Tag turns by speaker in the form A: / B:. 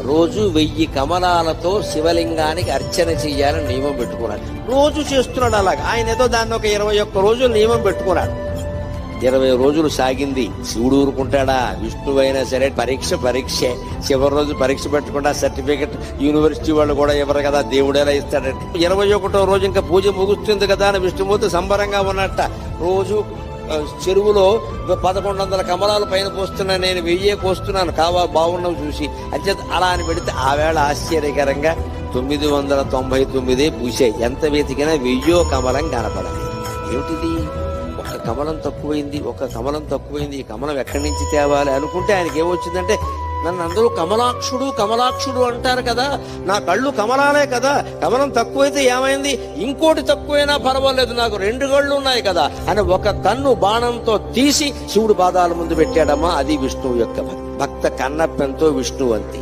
A: రోజు 1000 కమలాలతో శివలింగానికి అర్చన చెయ్యాలని నియమం పెట్టుకున్నాడు. రోజు చేస్తున్నాడు అలాగా. ఆయన ఏదో దాన్ని ఒక 21 రోజులు నియమం పెట్టుకున్నాడు. 20 రోజులు సాగింది. శివుడు ఊరుకుంటాడా? విష్ణువైనా సరే పరీక్షే. చివరి రోజు పరీక్ష పెట్టకుండా సర్టిఫికెట్ యూనివర్సిటీ వాళ్ళు కూడా ఇవ్వరు కదా, దేవుడు ఎలా ఇస్తాడంటే 21వ రోజు ఇంకా పూజ ముగుస్తుంది కదా అని విష్ణుమూర్తి సంబరంగా ఉన్నట్ట. రోజు చెరువులో 1100 కమలాలు పైన పోస్తున్నా, నేను 1000 పోస్తున్నాను, బాగున్నావు చూసి అంచేత అలా అని పెడితే ఆ వేళ ఆశ్చర్యకరంగా 999 పూసాయి. ఎంత వెతికినా 1000 కమలం కనపడాలి. ఏమిటిది? ఒక కమలం తక్కువైంది. ఈ కమలం ఎక్కడి నుంచి తేవాలి అనుకుంటే ఆయనకి ఏమొచ్చిందంటే, నన్ను అందరూ కమలాక్షుడు అంటారు కదా, నా కళ్ళు కమలాలే కదా, కమలం తక్కువైతే ఏమైంది, ఇంకోటి తక్కువైనా పర్వాలేదు, నాకు 2 కళ్ళు ఉన్నాయి కదా అని ఒక కన్ను బాణంతో తీసి శివుడు పాదాల ముందు పెట్టాడమ్మా. అది విష్ణువు యొక్క భక్త కన్నప్పెంతో విష్ణువంతి.